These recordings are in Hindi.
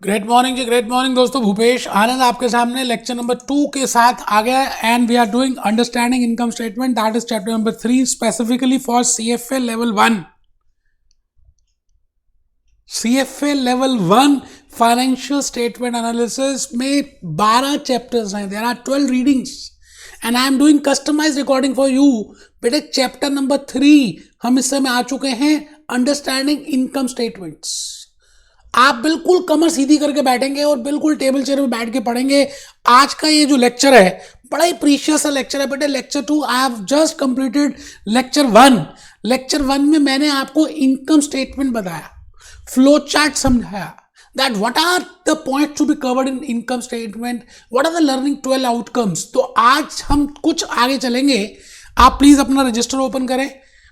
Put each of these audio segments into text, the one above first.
ग्रेट मॉर्निंग जी, ग्रेट मॉर्निंग दोस्तों। भूपेश आनंद आपके सामने लेक्चर नंबर 2 के साथ आ गया है and we are doing understanding income statement, that is chapter number 3 specifically for CFA level 1। CFA level 1 financial statement analysis में 12 चैप्टर्स हैं, there are 12 readings and I am doing customize recording for you. बेटे चैप्टर नंबर 3 हम इस समय आ चुके हैं, अंडरस्टैंडिंग इनकम स्टेटमेंट्स। आप बिल्कुल कमर सीधी करके बैठेंगे और बिल्कुल टेबल चेयर में बैठ के पढ़ेंगे। आज का ये जो लेक्चर है बड़ा ही प्रीशियस सा लेक्चर है बेटे। Lecture 2 I have just completed lecture 1। Lecture 1 में मैंने आपको इनकम स्टेटमेंट बताया, फ्लो चार्ट समझाया, that what are the points to be covered in income statement, what are the learning 12 outcomes। तो आज हम कुछ आगे चलेंगे। आप प्लीज अपना रजिस्टर ओपन करें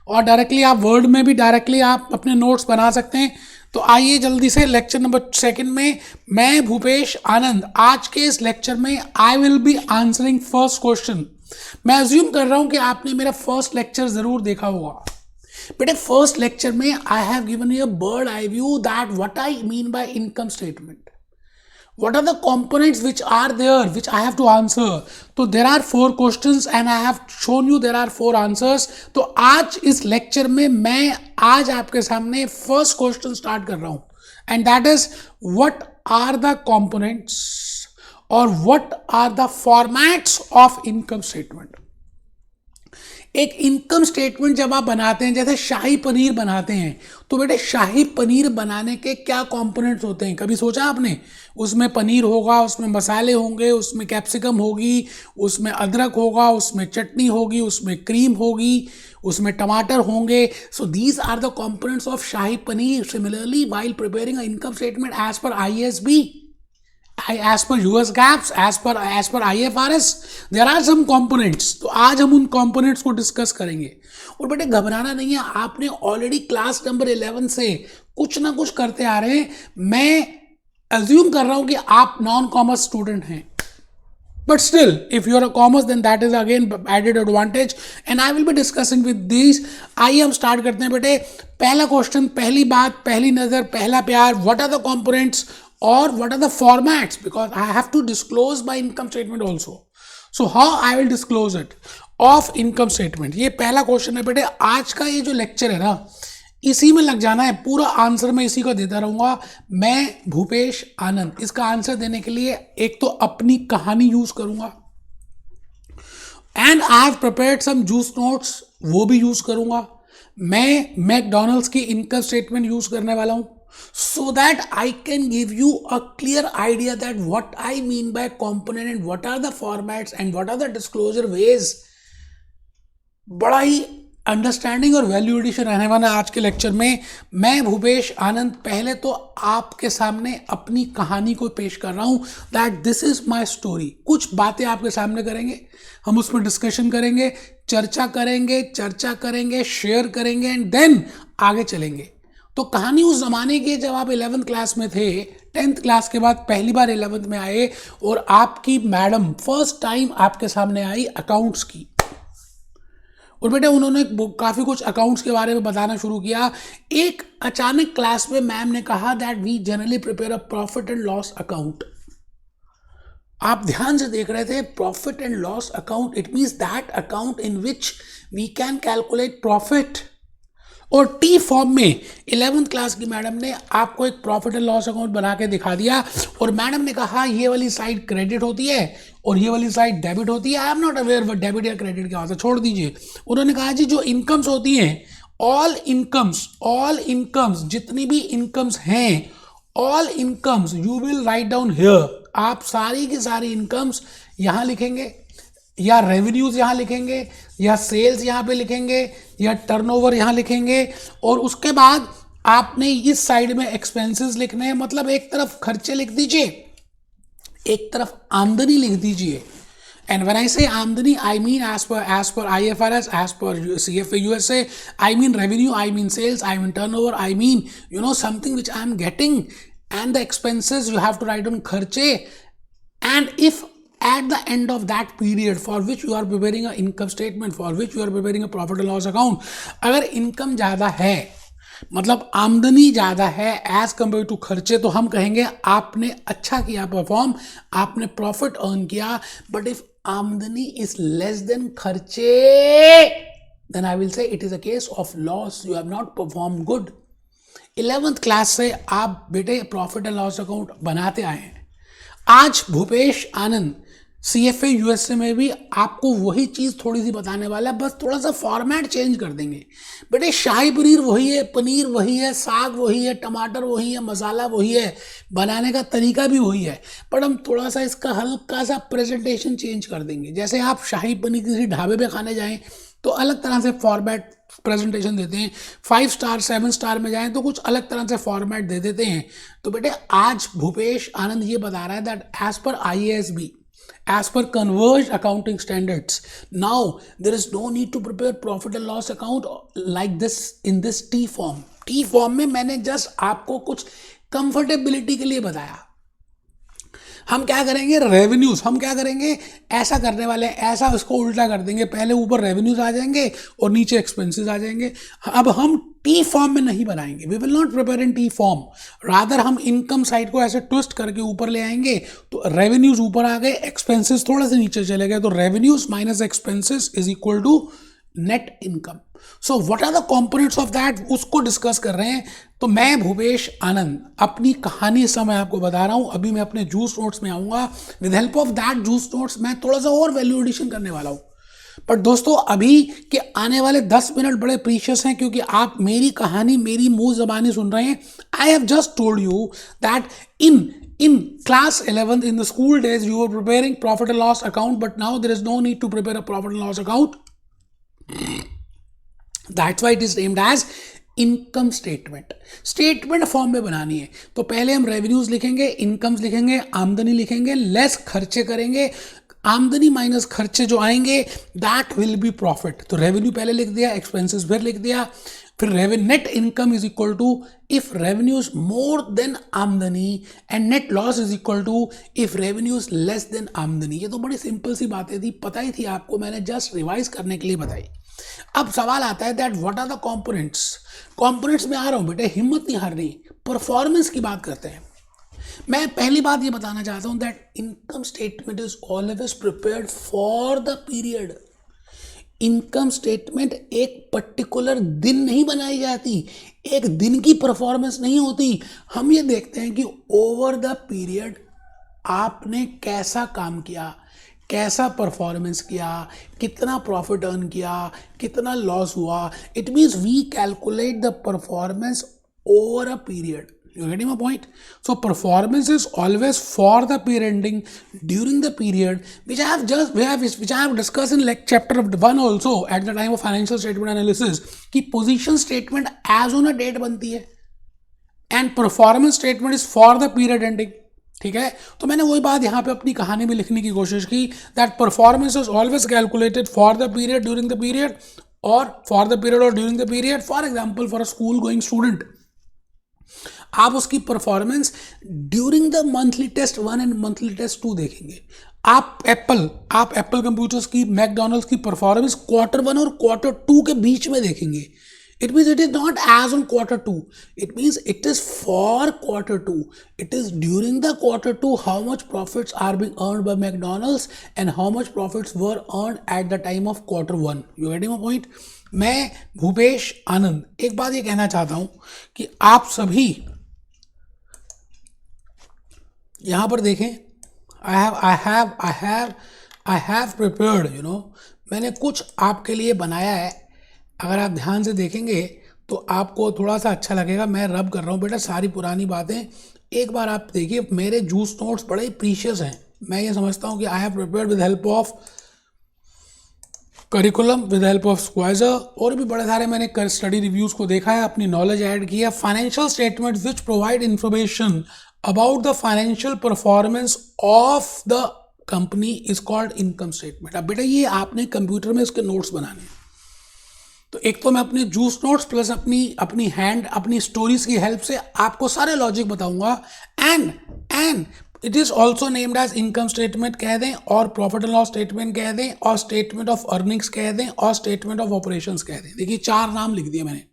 और डायरेक्टली आप वर्ड में भी डायरेक्टली आप अपने नोट्स बना सकते हैं। तो आइए जल्दी से लेक्चर नंबर 2 में मैं भूपेश आनंद आज के इस लेक्चर में आई will be answering first question. मैं अज्यूम कर रहा हूं कि आपने मेरा फर्स्ट लेक्चर जरूर देखा होगा। बेटे फर्स्ट लेक्चर में I have given you a bird eye view that what I mean by income statement, what are the components which are there which I have to answer। तो there are 4 questions and I have shown you there are 4 answers। तो आज इस लेक्चर में मैं आज आपके सामने फर्स्ट क्वेश्चन स्टार्ट कर रहा हूं and that is what are the components और what are the formats of income statement. एक इनकम स्टेटमेंट जब आप बनाते हैं, जैसे शाही पनीर बनाते हैं, तो बेटे शाही पनीर बनाने के क्या कंपोनेंट्स होते हैं, कभी सोचा आपने? उसमें पनीर होगा, उसमें मसाले होंगे, उसमें कैप्सिकम होगी, उसमें अदरक होगा, उसमें चटनी होगी, उसमें क्रीम होगी, उसमें टमाटर होंगे। So these are the components of shahi paneer. Similarly while preparing a income statement as per IASB, as per US gaps, as per IFRS, there are some components। तो आज हम उन components को डिस्कस करेंगे। और बेटे घबराना नहीं है, आपने ऑलरेडी क्लास नंबर 11 से कुछ ना कुछ करते आ रहे हैं। मैं अज्यूम कर रहा हूं कि आप नॉन कॉमर्स स्टूडेंट हैं, but still if you are a commerce then that is again added advantage and I will be discussing with these। आइए हम स्टार्ट करते हैं बेटे। पहला क्वेश्चन, पहली बात, पहली नजर, पहला प्यार, what are the components or what are the formats, because I have to disclose my income statement also। So how I will disclose it of income statement। ये पहला क्वेश्चन है बेटे। आज का ये जो लेक्चर है ना, इसी में लग जाना है, पूरा आंसर मैं इसी को देता रहूंगा। मैं भूपेश आनंद इसका आंसर देने के लिए एक तो अपनी कहानी यूज करूंगा and I have prepared some juice notes, वो भी यूज करूंगा। मैं मैकडॉनल्ड्स की इनकम स्टेटमेंट यूज करने वाला हूं so that I can give you a clear idea that what I mean by component and what are the formats and what are the disclosure ways। बड़ा ही अंडरस्टैंडिंग और वैल्यू एडिशन रहने वाला आज के लेक्चर में। मैं भूपेश आनंद पहले तो आपके सामने अपनी कहानी को पेश कर रहा हूं that this is my story. कुछ बातें आपके सामने करेंगे, हम उस पर डिस्कशन करेंगे, चर्चा करेंगे, शेयर करेंगे एंड देन आगे चलेंगे। तो कहानी उस जमाने की, जब आप 11th क्लास में थे, 10th क्लास के बाद पहली बार 11th में आए और आपकी मैडम फर्स्ट टाइम आपके सामने आई अकाउंट्स की, और बेटे उन्होंने काफ़ी कुछ अकाउंट्स के बारे में बताना शुरू किया। एक अचानक क्लास में मैम ने कहा that we generally prepare a profit and loss account. आप ध्यान से देख रहे थे, profit and loss account, it means that account in which we can calculate profit. और टी फॉर्म में 11th क्लास की मैडम ने आपको एक प्रॉफिट एंड लॉस अकाउंट बना के दिखा दिया और मैडम ने कहा ये वाली साइड क्रेडिट होती है और ये वाली साइड डेबिट होती है। आई एम नॉट अवेयर वो डेबिट या क्रेडिट क्या होता है, छोड़ दीजिए। उन्होंने कहा जी जो इनकम्स होती हैं, ऑल इनकम्स जितनी भी इनकम्स हैं, all incomes you will write down here. आप सारी की सारी इनकम्स यहाँ लिखेंगे, या रेवेन्यूज यहाँ लिखेंगे, या सेल्स यहाँ पे लिखेंगे, या टर्नओवर यहाँ लिखेंगे, और उसके बाद आपने इस साइड में एक्सपेंसेस लिखने हैं। मतलब एक तरफ खर्चे लिख दीजिए, एक तरफ आमदनी लिख दीजिए। एंड व्हेन आई से आमदनी I mean as per IFRS, as per CFA USA, I mean revenue, I mean sales, I mean turnover, I mean something which I am getting. And the expenses you have to write down खर्चे। And if at the end of that period for which you are preparing a income statement, for which you are preparing a profit and loss account, अगर इनकम ज़्यादा है, मतलब आमदनी ज़्यादा है एज कम्पेयर टू खर्चे, तो हम कहेंगे आपने अच्छा किया परफॉर्म, आपने प्रॉफिट अर्न किया. बट इफ आमदनी इज लेस देन खर्चे, then I will say it is a case of loss, you have not perform good. 11th class से आप बेटे प्रॉफिट एंड लॉस अकाउंट बनाते आए हैं. आज भूपेश आनंद CFA USA में भी आपको वही चीज़ थोड़ी सी बताने वाला है, बस थोड़ा सा फॉर्मेट चेंज कर देंगे. बेटे शाही पनीर वही है, पनीर वही है, साग वही है, टमाटर वही है, मसाला वही है, बनाने का तरीका भी वही है, पर हम थोड़ा सा इसका हल्का सा प्रेजेंटेशन चेंज कर देंगे. जैसे आप शाही पनीर किसी ढाबे पे खाने जाएं तो अलग तरह से फॉर्मेट प्रेजेंटेशन देते हैं, 5 स्टार 7 स्टार में जाएं तो कुछ अलग तरह से फॉर्मेट दे देते हैं. तो बेटे आज भूपेश आनंद ये बता रहा है that as per IASB, as per converged accounting standards, now there is no need to prepare profit and loss account like this in this T form. T form में मैंने just आपको कुछ कंफर्टेबिलिटी के लिए बताया. हम क्या करेंगे, रेवेन्यूज हम क्या करेंगे, ऐसा करने वाले हैं, ऐसा उसको उल्टा कर देंगे, पहले ऊपर रेवेन्यूज आ जाएंगे और नीचे एक्सपेंसेस आ जाएंगे. अब हम टी फॉर्म में नहीं बनाएंगे, we will not prepare in T form, rather हम इनकम साइड को ऐसे ट्विस्ट करके ऊपर ले आएंगे. तो रेवेन्यूज ऊपर आ गए, एक्सपेंसेस थोड़ा से नीचे चले गए, तो revenues minus expenses is equal to net income. So what are the components of that, उसको डिस्कस कर रहे हैं. तो मैं भूपेश आनंद अपनी कहानी इस समय आपको बता रहा हूं. अभी मैं अपने जूस नोट्स में आऊंगा, with help of that juice notes मैं थोड़ा सा और वैल्यू एडिशन करने वाला हूं. पर दोस्तों अभी के आने वाले 10 मिनट बड़े प्रीशियस हैं, क्योंकि आप मेरी कहानी मेरी मुंह जबानी सुन रहे हैं. आई have just told you that in class 11th in the school days you were preparing profit and loss account, but now there is no need to prepare a profit and loss account. That's why it is named as income statement form में बनानी है. तो पहले हम रेवेन्यूज लिखेंगे, इनकम्स लिखेंगे, आमदनी लिखेंगे, लेस खर्चे करेंगे, आमदनी माइनस खर्चे जो आएंगे दैट विल बी प्रॉफिट. तो रेवेन्यू पहले लिख दिया, एक्सपेंसेस फिर लिख दिया, फिर net income is equal to if revenues more than आमदनी and net loss is equal to if revenues less than आमदनी. ये तो बड़ी सिंपल सी बातें थी, पता ही थी आपको, मैंने जस्ट रिवाइज करने के लिए बताई. अब सवाल आता है that what are the components में आ रहा हूं बेटे, हिम्मत नहीं हारनी, परफॉर्मेंस की बात करते हैं. मैं पहली बात ये बताना चाहता हूं that income statement is always prepared for the period. Income statement एक पर्टिकुलर दिन नहीं बनाई जाती, एक दिन की परफॉर्मेंस नहीं होती. हम ये देखते हैं कि ओवर द पीरियड आपने कैसा काम किया, कैसा परफॉर्मेंस किया, कितना प्रॉफिट अर्न किया, कितना लॉस हुआ. It means we calculate the performance over a period. You getting my point? So performance is always for the period ending, during the period, which I have discussed in chapter 1 also at the time of financial statement analysis, कि position statement as on a date बनती है and performance statement is for the period ending. ठीक है, तो मैंने वही बात यहाँ पे अपनी कहानी में लिखने की कोशिश की that performance is always calculated for the period, during the period, or for the period or during the period. For example, for a school going student, आप उसकी performance during the monthly test 1 and monthly test 2 देखेंगे. आप एप्पल कंप्यूटर्स की, मैकडोनल्ड्स की परफॉर्मेंस Q1 और Q2 के बीच में देखेंगे. It means it is not as on Q2, it means it is for Q2. It is during the Q2 how much profits are being earned by McDonald's and how much profits were earned at the time of Q1. You getting my point? मैं भूपेश आनंद एक बात ये कहना चाहता हूं कि आप सभी यहां पर देखें, आई हैव प्रिपेयर्ड, मैंने कुछ आपके लिए बनाया है. अगर आप ध्यान से देखेंगे तो आपको थोड़ा सा अच्छा लगेगा. मैं रब कर रहा हूँ बेटा सारी पुरानी बातें. एक बार आप देखिए, मेरे जूस नोट्स बड़े प्रीशियस हैं. मैं ये समझता हूँ कि I have prepared with help of curriculum, with help of squeezer, और भी बड़े सारे मैंने स्टडी रिव्यूज़ को देखा है, अपनी नॉलेज ऐड की है. Financial statements which provide information about the financial performance of the company is called income statement. अब बेटा ये आपने कंप्यूटर में इसके नोट्स बनाने हैं. तो एक तो मैं अपने जूस नोट्स प्लस अपनी स्टोरीज की हेल्प से आपको सारे लॉजिक बताऊंगा. And it is also named as income statement कह दें, और प्रॉफिट एंड लॉस स्टेटमेंट कह दें, और स्टेटमेंट ऑफ अर्निंग्स कह दें, और स्टेटमेंट ऑफ ऑपरेशंस कह दें. देखिए 4 नाम लिख दिए मैंने.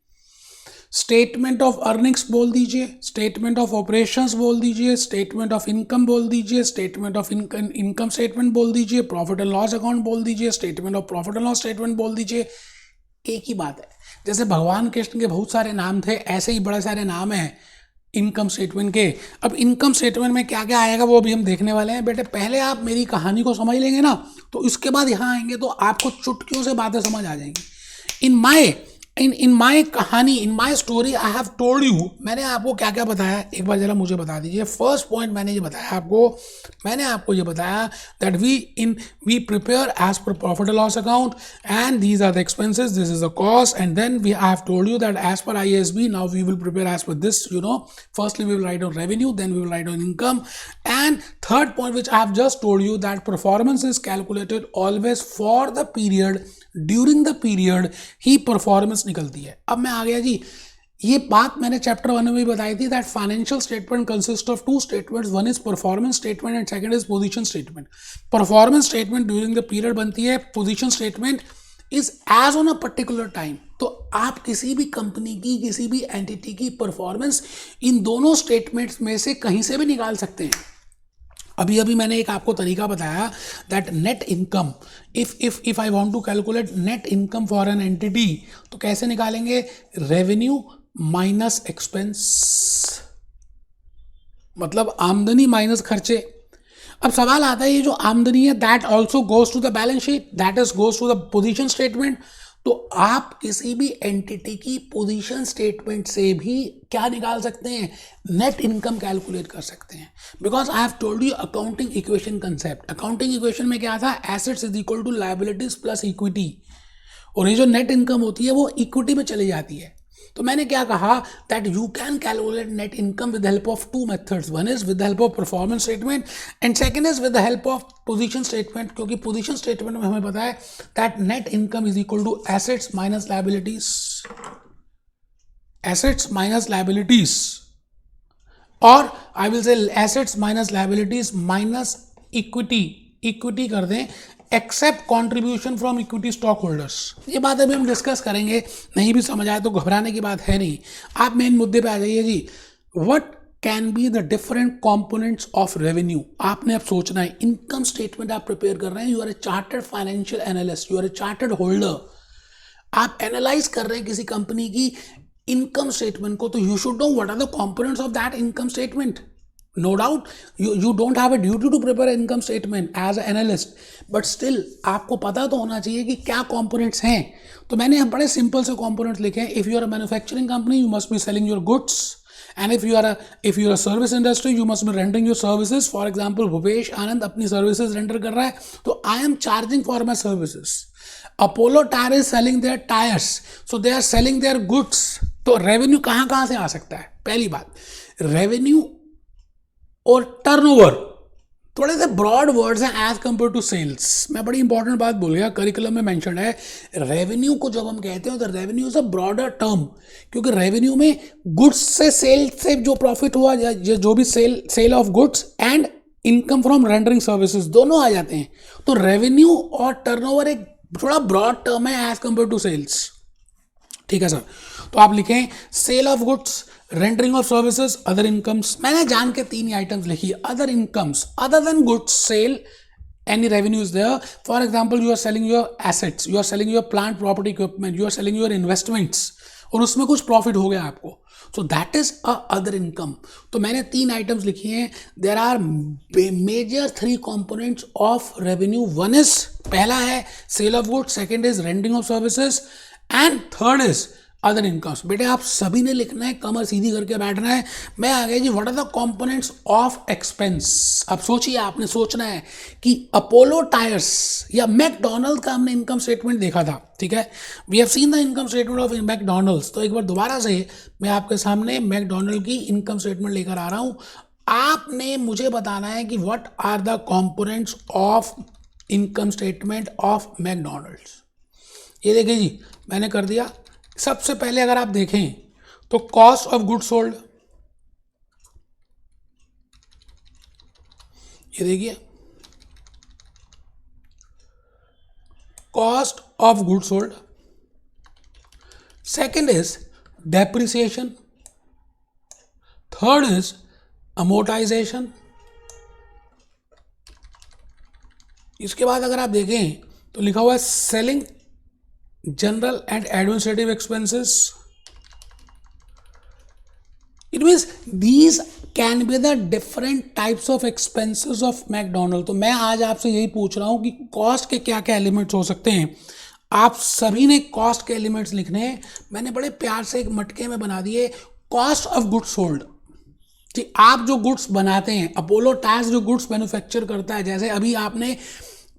स्टेटमेंट ऑफ अर्निंग्स बोल दीजिए, स्टेटमेंट ऑफ ऑपरेशंस बोल दीजिए, स्टेटमेंट ऑफ इनकम बोल दीजिए, स्टेटमेंट ऑफ इनकम स्टेटमेंट बोल दीजिए, प्रॉफिट एंड लॉस अकाउंट बोल दीजिए, statement of profit and loss statement बोल दीजिए। एक ही बात है। जैसे भगवान कृष्ण के बहुत सारे नाम थे, ऐसे ही बड़े सारे नाम हैं इनकम स्टेटमेंट के। अब इनकम स्टेटमेंट में क्या क्या आएगा वो अभी हम देखने वाले हैं। बेटे पहले आप मेरी कहानी को समझ लेंगे ना, तो इसके बाद यहाँ आएंगे तो आपको चुटकियों से बातें समझ आ जाएंगी। इन माई कहानी, in my story I have told you, मैंने आपको क्या क्या बताया, एक बार जरा मुझे बता दीजिए। फर्स्ट पॉइंट मैंने ये बताया that we prepare as per profit and loss account and these are the expenses, this is the cost, and then we I have told you that as per IASB now we will prepare as per this, firstly we will write on revenue, then we will write on income, and third point which I have just told you that performance is calculated always for the period, during the period he performance निकलती है। अब मैं आ गया जी, ये बात मैंने चैप्टर 1 में भी बताई थी that financial statement consist of 2 statements, one is performance statement and second is position statement. Performance statement during the period बनती है, position statement is as on a particular time. तो आप किसी भी कंपनी की, किसी भी एंटिटी की परफॉर्मेंस इन दोनों स्टेटमेंट्स में से कहीं से भी निकाल सकते हैं। अभी मैंने एक आपको तरीका बताया that net income, if I want to calculate net income for an entity, तो कैसे निकालेंगे, रेवेन्यू माइनस एक्सपेंस, मतलब आमदनी माइनस खर्चे। अब सवाल आता है ये जो आमदनी है that also goes to the balance sheet, that is goes to the position statement. तो आप किसी भी एंटिटी की पोजीशन स्टेटमेंट से भी क्या निकाल सकते हैं, नेट इनकम कैलकुलेट कर सकते हैं। Because I have told you accounting equation concept. Accounting equation में क्या था, assets is equal to liabilities plus equity, और ये जो नेट इनकम होती है वो इक्विटी में चली जाती है। तो मैंने क्या कहा that you can calculate net income with help of 2 methods, one is with help of performance statement and second is with the help of position statement. क्योंकि पोजीशन स्टेटमेंट में हमें पता है that net income is equal to assets minus liabilities, assets minus liabilities, और I will say assets minus liabilities minus equity, equity कर दें except contribution from equity stock holders. ये बात अभी हम डिस्कस करेंगे, नहीं भी समझ आए तो घबराने की बात है नहीं। आप मेन मुद्दे पे आ जाइए जी। What can be the different components of revenue, आपने अब सोचना है। इनकम स्टेटमेंट आप प्रिपेयर कर रहे हैं, you are a chartered financial analyst, you are a chartered holder, आप एनालाइज कर रहे हैं किसी कंपनी की इनकम स्टेटमेंट को, तो you should know what are the components of that income statement. No doubt, you don't have a duty to prepare an income statement as an analyst, but still आपको पता तो होना चाहिए कि क्या components हैं। तो मैंने यहाँ बड़े simple से components लिखे हैं। If you are a manufacturing company, you must be selling your goods, and if you are a service industry, you must be rendering your services. For example, Bhupesh आनंद अपनी services render कर रहा है, तो I am charging for my services. Apollo Tyre is selling their tires, so they are selling their goods. तो revenue कहाँ से आ सकता है? पहली बात, revenue और टर्नओवर थोड़े से ब्रॉड वर्ड्स हैं एज कंपेयर टू सेल्स। मैं बड़ी इंपॉर्टेंट बात बोल गया, करिकुलम में मेंशन है। रेवेन्यू को जब हम कहते हैं तो revenue is a broader term, क्योंकि रेवेन्यू में गुड्स से सेल से जो प्रॉफिट हुआ, जो भी sale of goods and income from rendering services दोनों आ जाते हैं। तो रेवेन्यू और टर्नओवर एक थोड़ा ब्रॉड टर्म है एज कंपेयर टू सेल्स। ठीक है सर, तो आप लिखें sale of goods, rendering of services, other incomes. मैंने जान के 3 आइटम्स लिखी, other incomes, other than goods sale any revenue is there. For example, you are selling your assets, you are selling your plant property equipment, you are selling your investments, और उसमें कुछ प्रॉफिट हो गया आपको, so that is a other income. तो मैंने 3 आइटम्स लिखी हैं। there are major 3 components of revenue. one is, पहला है sale of goods, second is rendering of services, and third is other incomes. बेटे आप सभी ने लिखना है, कमर सीधी करके बैठना है। मैं आ गया जी, what are the components of expense. अब सोचिए, आपने सोचना है कि अपोलो टायर्स या मैकडॉनल्ड का हमने इनकम स्टेटमेंट देखा था, ठीक है, we have seen the income statement of McDonald's. तो एक बार दोबारा से मैं आपके सामने मैकडॉनल्ड की इनकम स्टेटमेंट लेकर आ रहा हूँ। आपने मुझे बताना है कि what are the components of income statement of McDonald's. ये देखिए जी, मैंने कर दिया। सबसे पहले अगर आप देखें तो कॉस्ट ऑफ गुड्स सोल्ड, ये देखिए cost of goods sold. Second is depreciation, third is amortization. इसके बाद अगर आप देखें तो लिखा हुआ है selling general and administrative expenses. It means these can be the different types of expenses of McDonald. तो मैं आज आपसे यही पूछ रहा हूँ कि कॉस्ट के क्या क्या एलिमेंट्स हो सकते हैं. आप सभी ने कॉस्ट के एलिमेंट्स लिखने हैं. मैंने बड़े प्यार से एक मटके में बना दिए कॉस्ट ऑफ गुड्स सोल्ड. कि आप जो गुड्स बनाते हैं, अपोलो टायर्स जो गुड्स मैन्युफैक्चर करता है, जैसे अभी आपने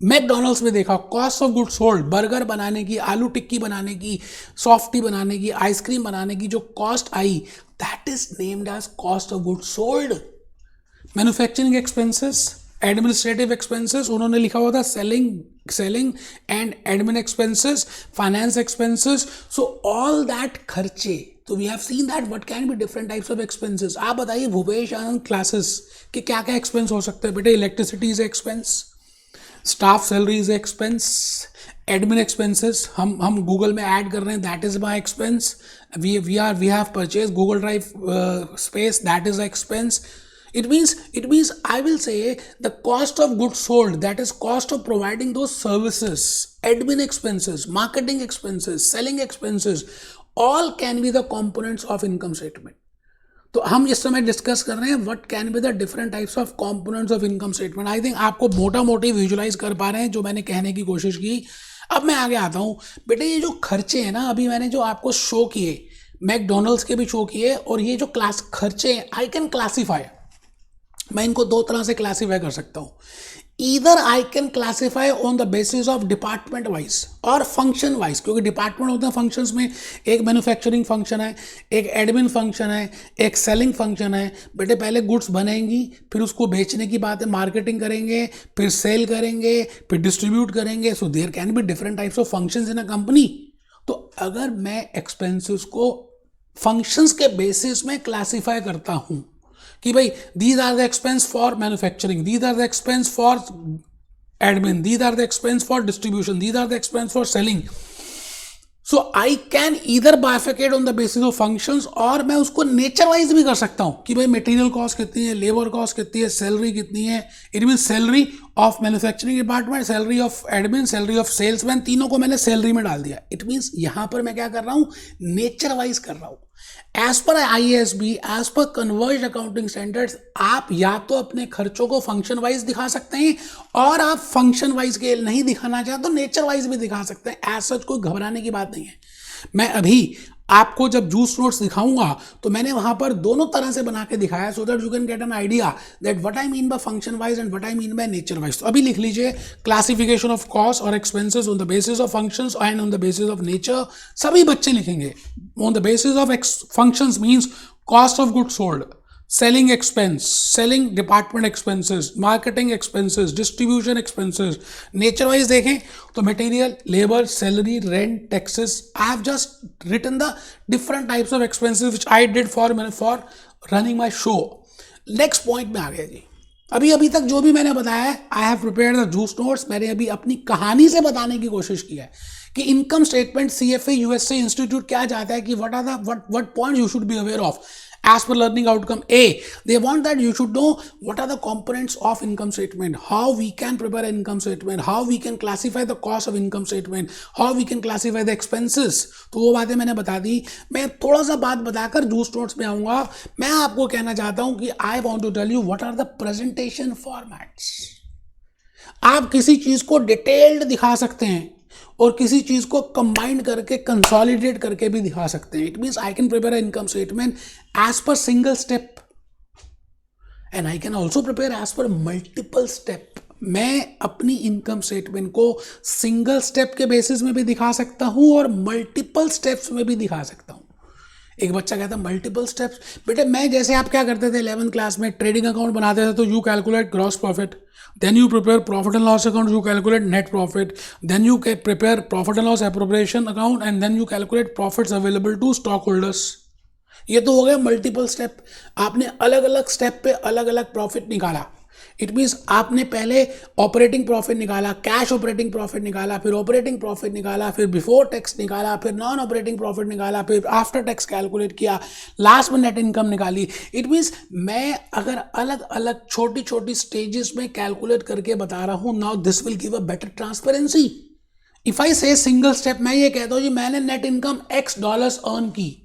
मैकडोनल्ड्स में देखा cost of goods sold, burger बनाने की, आलू टिक्की बनाने की, सॉफ्टी बनाने की, आइसक्रीम बनाने की जो कॉस्ट आई, that is named as cost of goods sold. Manufacturing expenses, administrative expenses उन्होंने लिखा हुआ था selling and admin expenses, finance expenses. So all that खर्चे. तो we have seen that what can be different types of expenses. आप बताइए भूपेश आनंद क्लासेस के क्या क्या एक्सपेंस हो सकते हैं. बेटे electricity is expense, staff salary is expense, admin expenses हम गूगल में ऐड कर रहे हैं, that is my expense. We have purchase Google drive space, that is expense. It means I will say the cost of goods sold, that is cost of providing those services, admin expenses, marketing expenses, selling expenses, all can be the components of income statement. तो हम इस समय डिस्कस कर रहे हैं what can be the different types of components of income statement. I think आपको मोटा मोटी विजुलाइज कर पा रहे हैं जो मैंने कहने की कोशिश की. अब मैं आगे आता हूँ. बेटे ये जो खर्चे हैं ना, अभी मैंने जो आपको शो किए, मैकडोनल्ड्स के भी शो किए, और ये जो खर्चे हैं आई कैन क्लासीफाई. मैं इनको दो तरह से क्लासीफाई कर सकता हूँ. Either I can classify on the basis of department wise और फंक्शन वाइज, क्योंकि डिपार्टमेंट होते हैं फंक्शंस में. एक मैन्युफैक्चरिंग फंक्शन है, एक एडमिन फंक्शन है, एक सेलिंग फंक्शन है. बेटे पहले गुड्स बनेंगी, फिर उसको बेचने की बात है, मार्केटिंग करेंगे, फिर सेल करेंगे, फिर डिस्ट्रीब्यूट करेंगे. So there can be different types of functions in a company. तो अगर मैं एक्सपेंसेस को फंक्शंस के बेसिस में क्लासीफाई करता हूँ कि भाई these are the expense for manufacturing, these are the expense for admin, these are the expense for distribution, these are the expense for selling. So I can either bifurcate on the basis of functions, और मैं उसको नेचर वाइज भी कर सकता हूँ कि भाई मटेरियल कॉस्ट कितनी है, लेबर कॉस्ट कितनी है, सैलरी कितनी है. It mean salary of manufacturing department, salary of admin, salary of salesman, तीनों को मैंने सैलरी में डाल दिया. इट मीन्स यहाँ पर मैं क्या कर रहा हूँ, नेचर वाइज कर रहा हूँ. As per IASB, as per कन्वर्ज्ड accounting standards, आप या तो अपने खर्चों को फंक्शन वाइज दिखा सकते हैं, और आप फंक्शन वाइज के नहीं दिखाना चाहते तो नेचर वाइज भी दिखा सकते हैं. एज सच कोई घबराने की बात नहीं है. मैं अभी आपको जब जूस नोट्स दिखाऊंगा तो मैंने वहां पर दोनों तरह से बना के दिखाया, so that you can get an idea that what I mean by function wise and what I mean by nature wise. तो अभी लिख लीजिए क्लासिफिकेशन ऑफ कॉस्ट और expenses on the basis of functions and on the basis of nature. सभी बच्चे लिखेंगे. On the basis of functions means cost of goods sold, selling expense, selling department expenses, marketing expenses, distribution expenses. nature wise देखें तो material, labor, salary, rent, taxes. I have just written the different types of expenses which I did for running my show. next point में आ गया जी. अभी तक जो भी मैंने बताया है, I have prepared the juice notes. मैंने अभी अपनी कहानी से बताने की कोशिश की है कि income statement CFA USA institute क्या चाहता है कि what points you should be aware of. As per learning outcome A, they want that you should know what are the components of income statement, how we can prepare an income statement, how we can classify the cost of income statement, how we can classify the expenses. तो वो बातें मैंने बता दी. मैं थोड़ा सा बात बताकर जूस नोट्स में आऊँगा. मैं आपको कहना चाहता हूँ कि I want to tell you what are the presentation formats. आप किसी चीज़ को डिटेल्ड दिखा सकते हैं और किसी चीज को कंबाइन करके कंसोलिडेट करके भी दिखा सकते हैं. It means I can prepare income statement as per single step and I can also prepare as per multiple step. मैं अपनी इनकम स्टेटमेंट को सिंगल स्टेप के बेसिस में भी दिखा सकता हूं और मल्टीपल स्टेप्स में भी दिखा सकता हूं. एक बच्चा कहता है मल्टीपल स्टेप्स. बेटे मैं जैसे आप क्या करते थे 11th क्लास में, ट्रेडिंग अकाउंट बनाते थे तो you calculate gross profit, then you prepare profit and loss account, you calculate net profit, then you prepare profit and loss appropriation account, and then you calculate profits available to stockholders. ये तो हो गया मल्टीपल स्टेप. आपने अलग अलग स्टेप पे अलग अलग प्रॉफिट निकाला. इट मीन्स आपने पहले ऑपरेटिंग प्रॉफिट निकाला, कैश ऑपरेटिंग प्रॉफिट निकाला, फिर ऑपरेटिंग प्रॉफिट निकाला, फिर बिफोर टैक्स निकाला, फिर नॉन ऑपरेटिंग प्रॉफिट निकाला, फिर आफ्टर टैक्स कैलकुलेट किया, लास्ट में नेट इनकम निकाली. इट मीन्स मैं अगर अलग अलग छोटी छोटी स्टेजेस में कैलकुलेट करके बता रहा हूँ, now this will give a better transparency. If I से सिंगल स्टेप, मैं ये कहता हूँ जी मैंने नेट इनकम $X अर्न की,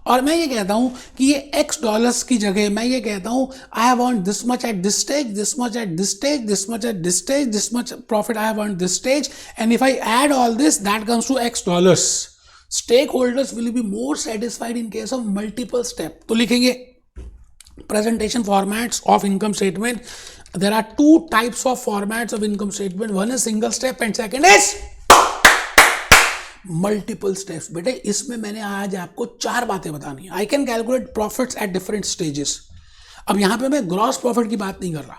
और मैं ये कहता हूँ कि ये $X की जगह मैं ये कहता हूँ I have earn this much at this stage, this much at this stage, this much at this stage, this much profit I have earn this stage, and if I add all this that comes to $X. Stake holders will be more satisfied in case of multiple step. तो लिखेंगे presentation formats of income statement. There are two types of formats of income statement. One is single step and second is multiple steps. बेटे इसमें मैंने आज आपको 4 बातें बतानी है. I can calculate profits at different stages. अब यहाँ पे मैं ग्रॉस प्रॉफिट की बात नहीं कर रहा,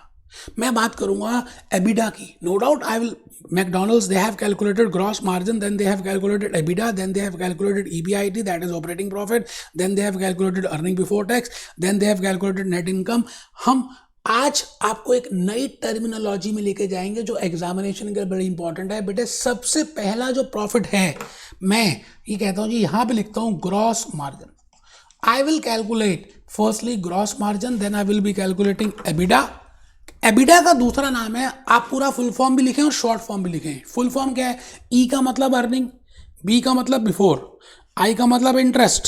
मैं बात करूंगा एबिडा की. No doubt I will McDonald's, they have calculated gross margin, then they have calculated EBITDA, then they have calculated EBIT, that is operating profit, then they have calculated earning before tax, then they have calculated net income. हम आज आपको एक नई टर्मिनोलॉजी में लेके जाएंगे जो एग्जामिनेशन के लिए बड़ी इंपॉर्टेंट है. बेटे सबसे पहला जो प्रॉफिट है, मैं ये कहता हूँ जी यहाँ पे लिखता हूँ gross margin. I will calculate firstly gross margin, then I will be calculating EBITDA. EBITDA का दूसरा नाम है, आप पूरा फुल फॉर्म भी लिखें और शॉर्ट फॉर्म भी लिखें. फुल फॉर्म क्या है? ई का मतलब अर्निंग, बी का मतलब बिफोर, आई का मतलब इंटरेस्ट,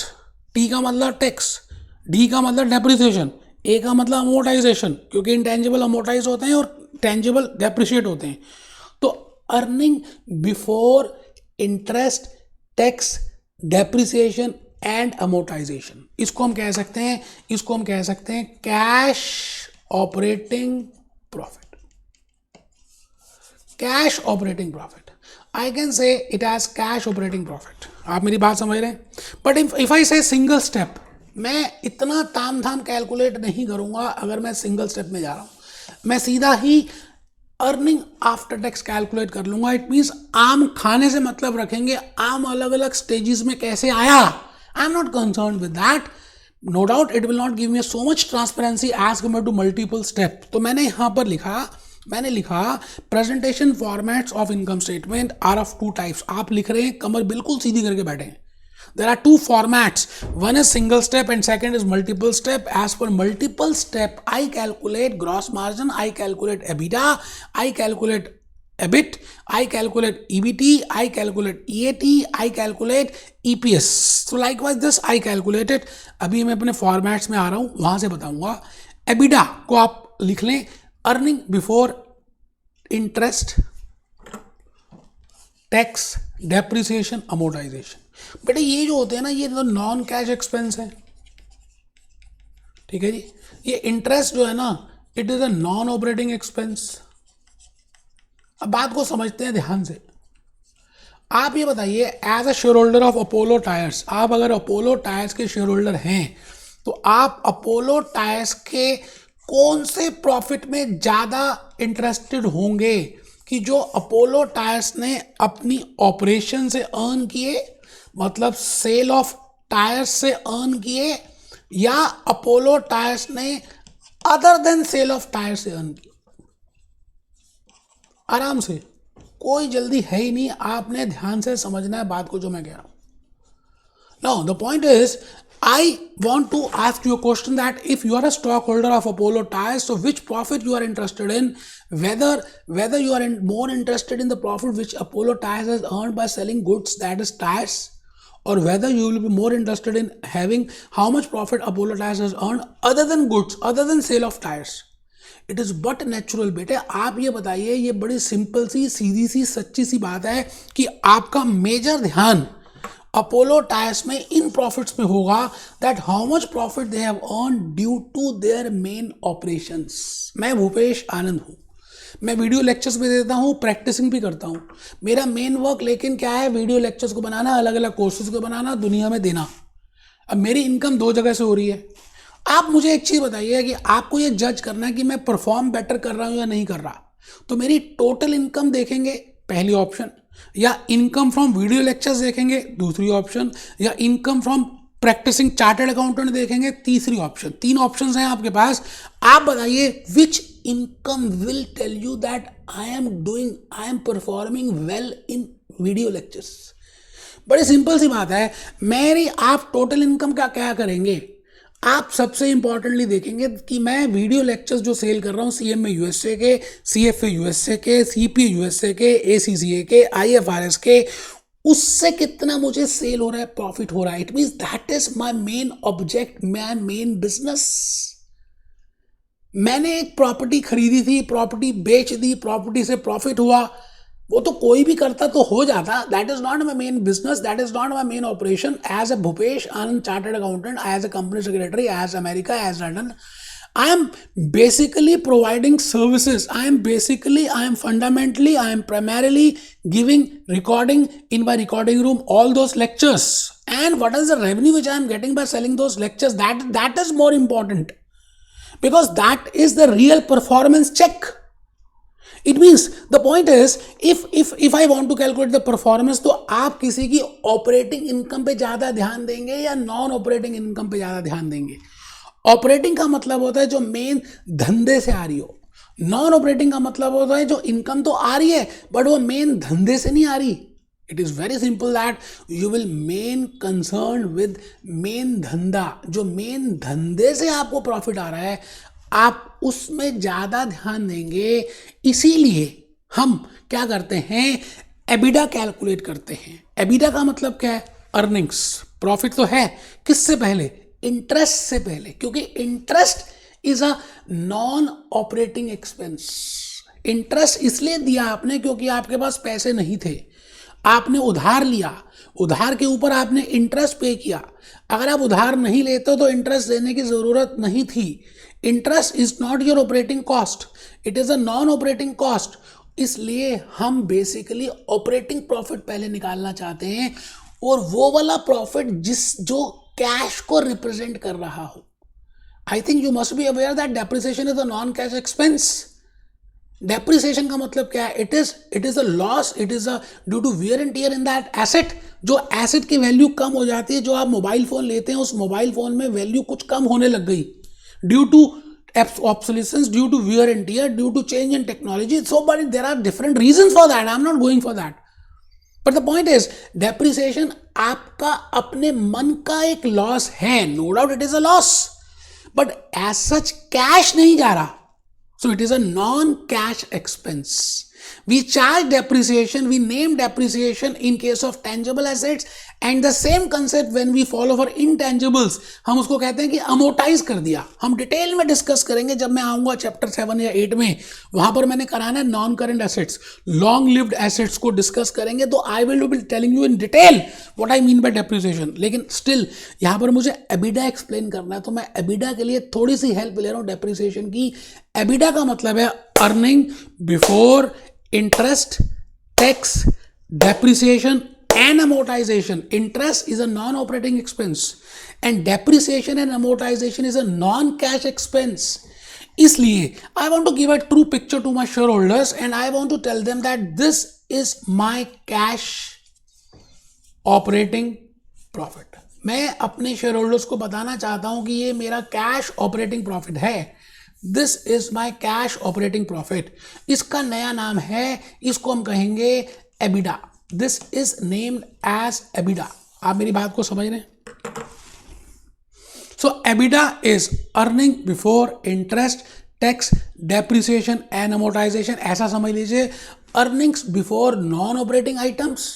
टी का मतलब टैक्स, डी का मतलब डेप्रिसिएशन, ए का मतलब अमोर्टाइजेशन, क्योंकि इंटेंजिबल अमोर्टाइज होते हैं और टेंजिबल डेप्रिशिएट होते हैं. तो earning before interest, tax, depreciation and amortisation, इसको हम कह सकते हैं, इसको हम कह सकते हैं cash operating profit. Cash operating profit, I can say it as cash operating profit. आप मेरी बात समझ रहे हैं? बट इफ आई से सिंगल स्टेप, मैं इतना ताम धाम कैलकुलेट नहीं करूंगा. अगर मैं सिंगल स्टेप में जा रहा हूं, मैं सीधा ही अर्निंग आफ्टर टैक्स कैलकुलेट कर लूंगा. इट मीन्स आम खाने से मतलब रखेंगे, आम अलग अलग स्टेजेस में कैसे आया, I am not concern with that. No doubt it will not give me so much transparency as compared to multiple step. तो मैंने यहाँ पर लिखा presentation formats of income statement are of 2 types. आप लिख रहे हैं, कमर बिल्कुल सीधी करके बैठे हैं. There are 2 formats. One is single step and second is multiple step. As per multiple step, I calculate gross margin, I calculate EBITDA, I calculate EBIT, I calculate EBT, I calculate EAT, I calculate EPS. So likewise this I calculated. अभी मैं अपने फॉर्मेट्स में आ रहा हूँ, वहाँ से बताऊँगा. EBITDA को आप लिख लें earning before interest, tax, depreciation, amortisation. बेटे ये जो होते हैं ना, ये तो नॉन कैश एक्सपेंस है. ठीक है जी. ये इंटरेस्ट जो है ना, it is a non operating expense. अब बात को समझते हैं ध्यान से. आप ये बताइए, as a share holder of Apollo tyres, आप अगर अपोलो टायर्स के शेयर होल्डर हैं तो आप अपोलो टायर्स के कौन से प्रॉफिट में ज़्यादा इंटरेस्टेड होंगे कि जो अपोलो टायर्स ने अपनी ऑपरेशन से अर्न किए, मतलब सेल ऑफ टायर्स से अर्न किए, या अपोलो टायर्स ने other than sale of tyres से अर्न किए? आराम से, कोई जल्दी है ही नहीं, आपने ध्यान से समझना है बात को जो मैं कह रहा हूं. Now the point is, I want to ask you a question that if you are a stockholder of Apollo Tyres, so which profit you are interested in? Whether you are more interested in the profit which Apollo Tyres has earned by selling goods, that is tires, or whether you will be more interested in having how much profit Apollo Tyres has earned other than goods, other than sale of tires. It is but natural. बेटे आप ये बताइए, ये बड़ी सिंपल सी, सीधी सी, सच्ची सी बात है कि आपका मेजर ध्यान अपोलो टायर्स में इन प्रॉफिट्स में होगा, that how much profit they have earn due to their main operations. मैं भूपेश आनंद हूँ, मैं वीडियो लेक्चर्स भी देता हूँ, प्रैक्टिसिंग भी करता हूँ. मेरा मेन वर्क लेकिन क्या है? वीडियो लेक्चर्स को बनाना, अलग अलग कोर्सेज को बनाना, दुनिया में देना. अब मेरी इनकम 2 जगह से हो रही है. आप मुझे एक चीज़ बताइए कि आपको ये जज करना है कि मैं परफॉर्म बेटर कर रहा हूँ या नहीं कर रहा. तो मेरी टोटल इनकम देखेंगे, पहली ऑप्शन, या इनकम फ्रॉम वीडियो लेक्चर्स देखेंगे, दूसरी ऑप्शन, या income from practising chartered accountant देखेंगे, तीसरी ऑप्शन। तीन ऑप्शंस हैं आपके पास, आप बताइए which income will tell you that I am performing well in video lectures. बड़ी सिंपल सी बात है, मेरी आप टोटल इनकम का क्या करेंगे, आप सबसे इंपॉर्टेंटली देखेंगे कि मैं वीडियो लेक्चर्स जो सेल कर रहा हूँ सीएमए यूएसए के, सीएफए यूएसए के, सीपीए यूएसए के, एसीसीए के, आईएफआरएस के, उससे कितना मुझे सेल हो रहा है, प्रॉफिट हो रहा है। It means that is my main object, my main business. मैंने एक प्रॉपर्टी खरीदी थी, प्रॉपर्टी बेच दी, प्रॉपर्टी से प्रॉफिट हुआ, वो तो कोई भी करता तो हो जाता। That is not my main business, that is not my main operation. As a Bhupesh Anand chartered accountant, as a company secretary, as America, as London, I am basically providing services. I am fundamentally, I am primarily giving recording in my recording room, all those lectures. And what is the revenue which I am getting by selling those lectures? That is more important. Because that is the real performance check. It means the point is, if I want to calculate the performance, तो आप किसी की operating income पे ज़्यादा ध्यान देंगे या non operating income पे ज़्यादा ध्यान देंगे? ऑपरेटिंग का मतलब होता है जो मेन धंधे से आ रही हो, नॉन ऑपरेटिंग का मतलब होता है जो इनकम तो आ रही है बट वो मेन धंधे से नहीं आ रही। It is very simple that you will main concern with main धंधा, जो मेन धंधे से आपको प्रॉफिट आ रहा है आप उसमें ज्यादा ध्यान देंगे। इसीलिए हम क्या करते हैं, एबिडा कैलकुलेट करते हैं। एबिडा का मतलब क्या है, अर्निंग्स, प्रॉफिट तो है किससे पहले, इंटरेस्ट से पहले, क्योंकि interest is a non operating expense. Interest इसलिए दिया आपने क्योंकि आपके पास पैसे नहीं थे, आपने उधार लिया, उधार के ऊपर आपने इंटरेस्ट पे किया। अगर आप उधार नहीं लेते तो इंटरेस्ट देने की जरूरत नहीं थी। Interest is not your operating cost, it is a non operating cost. इसलिए हम बेसिकली ऑपरेटिंग प्रॉफिट पहले निकालना चाहते हैं, और वो वाला प्रॉफिट जो कैश को रिप्रेजेंट कर रहा हो। I think you must be aware that depreciation is a non cash expense. Depreciation का मतलब क्या है, it is a loss, it is a due to wear and tear in that asset. जो एसेट की वैल्यू कम हो जाती है, जो आप मोबाइल फोन लेते हैं उस मोबाइल फोन में वैल्यू कुछ कम होने लग गई due to obsolescence, due to wear and tear, due to change in technology. So but there are different reasons for that. I'm not going for that. But the point is, depreciation आपका अपने मन का एक लॉस है, no doubt it is a loss, but as such cash नहीं जा रहा, so it is a non-cash expense. We charge depreciation, we name depreciation in case of tangible assets, and the same concept when we follow for intangibles, हम उसको कहते हैं कि amortize कर दिया। हम डिटेल में डिस्कस करेंगे जब मैं आऊँगा चैप्टर 7 या 8 में, वहाँ पर मैंने कराना है non current assets, long lived assets को डिस्कस करेंगे, तो आई will be telling you in detail what I mean by depreciation. लेकिन स्टिल यहाँ पर मुझे एबिडा एक्सप्लेन करना है, तो मैं एबिडा के लिए थोड़ी सी हेल्प ले रहा हूँ डेप्रिसिएशन की। एबिडा का मतलब है earning before interest, tax, depreciation and amortization. Interest is a non-operating expense and depreciation and amortization is a non-cash expense. इसलिए I want to give a true picture to my shareholders and I want to tell them that this is my cash operating profit. मैं अपने shareholders को बताना चाहता हूं कि ये मेरा cash operating profit है। This is my cash operating profit. इसका नया नाम है, इसको हम कहेंगे EBITDA. This is named as EBITDA. आप मेरी बात को समझ रहे हैं? So EBITDA is earning before interest, tax, depreciation and amortization. ऐसा समझ लीजिए, earnings before non operating items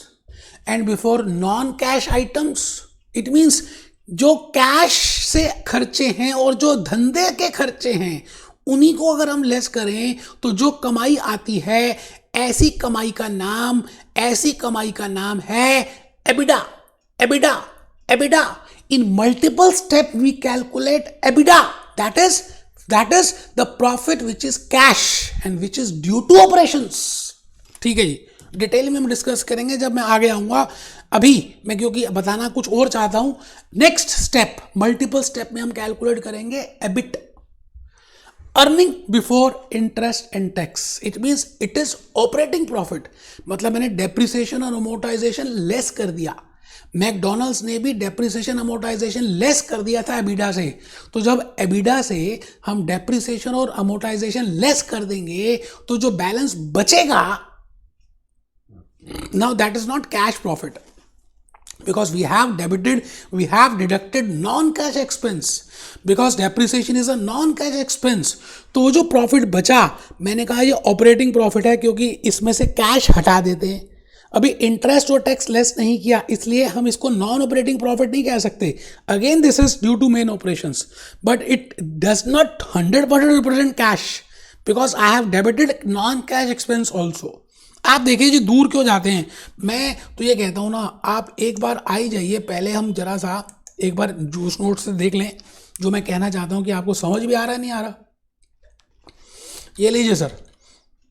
and before non cash items. It means जो कैश से खर्चे हैं और जो धंधे के खर्चे हैं उन्हीं को अगर हम लेस करें तो जो कमाई आती है, ऐसी कमाई का नाम है EBITDA. EBITDA, EBITDA. In multiple step we calculate EBITDA. That is the profit which is cash and which is due to operations. ठीक है जी, डिटेल में हम डिस्कस करेंगे जब मैं आगे आऊंगा। अभी मैं क्योंकि बताना कुछ और चाहता हूं, नेक्स्ट स्टेप, मल्टीपल स्टेप में हम कैलकुलेट करेंगे EBIT, earning before interest and tax. It means it is operating profit, मतलब मैंने डेप्रिसिएशन और अमोर्टाइजेशन लेस कर दिया। मैकडॉनल्ड्स ने भी डेप्रिसिएशन अमोर्टाइजेशन लेस कर दिया था एबिडा से। तो जब एबिडा से हम डेप्रिसिएशन और अमोर्टाइजेशन लेस कर देंगे तो जो बैलेंस बचेगा, now that is not cash profit, because we have deducted non-cash expense, because depreciation is a non-cash expense। तो वो जो प्रॉफिट बचा, मैंने कहा ये ऑपरेटिंग प्रॉफिट है क्योंकि इसमें से कैश हटा देते हैं। अभी इंटरेस्ट और टैक्स लेस नहीं किया, इसलिए हम इसको नॉन ऑपरेटिंग प्रॉफिट नहीं कह सकते। Again this is due to main operations, but it does not 100% represent cash, because I have debited non cash expense also. आप देखिए जी दूर क्यों जाते हैं, मैं तो ये कहता हूँ ना, आप एक बार आ ही जाइए, पहले हम जरा सा एक बार जूस नोट से देख लें जो मैं कहना चाहता हूँ कि आपको समझ भी आ रहा है नहीं आ रहा। ये लीजिए सर,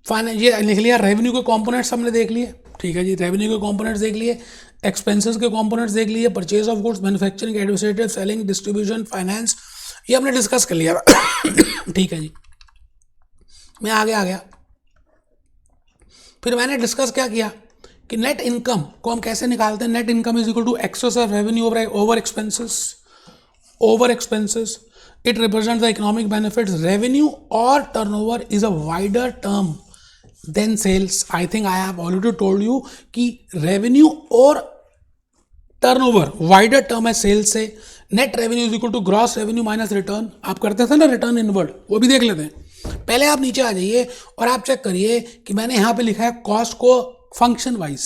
फाइनेंस ये लिख लिया, रेवेन्यू के कंपोनेंट्स हमने देख लिए, ठीक है जी, रेवेन्यू के कंपोनेंट्स देख लिए, एक्सपेंसेस के कंपोनेंट्स देख लिए, purchase of goods, manufacturing, administrative, selling, distribution, finance, ये हमने डिस्कस कर लिया ठीक है जी, मैं आगे आ गया। फिर मैंने डिस्कस क्या किया कि नेट इनकम को हम कैसे निकालते हैं। Net income is equal to excess of revenue over expenses. It represent the economic benefits. Revenue और turnover is a wider term than sales. I think I have already told you कि रेवेन्यू और टर्नओवर वाइडर टर्म है सेल्स से। Net revenue is equal to gross revenue minus return. आप करते थे ना रिटर्न इनवर्ड, वो भी देख लेते हैं। पहले आप नीचे आ जाइए और आप चेक करिए कि मैंने यहाँ पे लिखा है कॉस्ट को फंक्शन वाइज।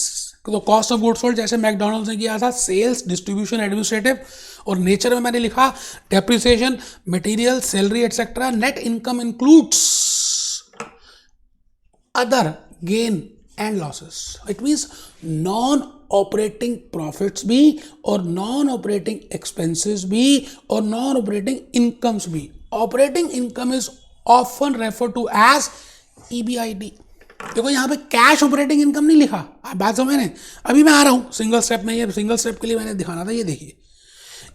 तो कॉस्ट ऑफ गुड्स सोल्ड जैसे मैकडॉनल्ड्स ने किया था, सेल्स, डिस्ट्रीब्यूशन, एडमिनिस्ट्रेटिव, और नेचर में मैंने लिखा depreciation, material, salary etcetera. Net income includes other gain and losses. It means non operating profits भी और नॉन ऑपरेटिंग एक्सपेंसेस भी और नॉन ऑपरेटिंग इनकम्स भी। Operating income is often refer to as EBIT। देखो यहाँ पे कैश ऑपरेटिंग इनकम नहीं लिखा, आप बात समझ रहे हैं। अभी मैं आ रहा हूँ सिंगल स्टेप में, ये सिंगल स्टेप के लिए मैंने दिखाना था। ये देखिए,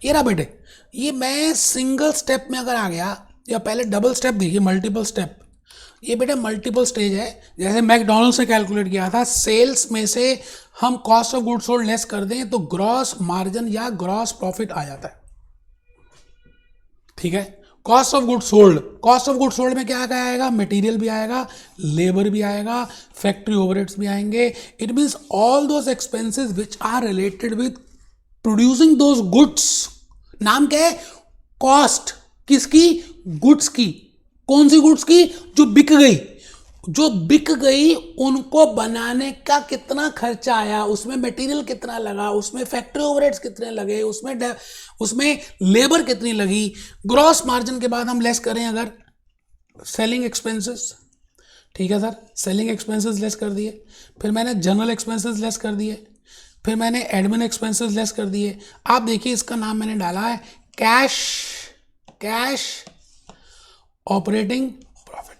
ये रहा बेटे, ये मैं सिंगल स्टेप में अगर आ गया, या पहले डबल स्टेप देखिए, मल्टीपल स्टेप। ये बेटे मल्टीपल स्टेज है। जैसे मैकडॉनल्ड्स ने कैलकुलेट किया था, सेल्स में से हम cost of goods sold less कर दें तो ग्रॉस मार्जिन या ग्रॉस प्रॉफिट आ जाता है, ठीक है। कॉस्ट ऑफ गुड्स सोल्ड में क्या क्या आएगा, मटेरियल भी आएगा, लेबर भी आएगा, फैक्ट्री ओवरहेड्स भी आएंगे। It means all those expenses which are related with producing those goods. नाम क्या है, कॉस्ट किसकी, गुड्स की। कौन सी गुड्स की, जो बिक गई उनको बनाने का कितना खर्चा आया, उसमें मटेरियल कितना लगा, उसमें फैक्ट्री ओवरहेड्स कितने लगे, उसमें लेबर कितनी लगी। ग्रॉस मार्जिन के बाद हम लेस करें अगर सेलिंग एक्सपेंसेस, ठीक है सर, सेलिंग एक्सपेंसेस लेस कर दिए। फिर मैंने जनरल एक्सपेंसेस लेस कर दिए। फिर मैंने एडमिन एक्सपेंसेस लेस कर दिए। आप देखिए इसका नाम मैंने डाला है कैश ऑपरेटिंग प्रॉफिट,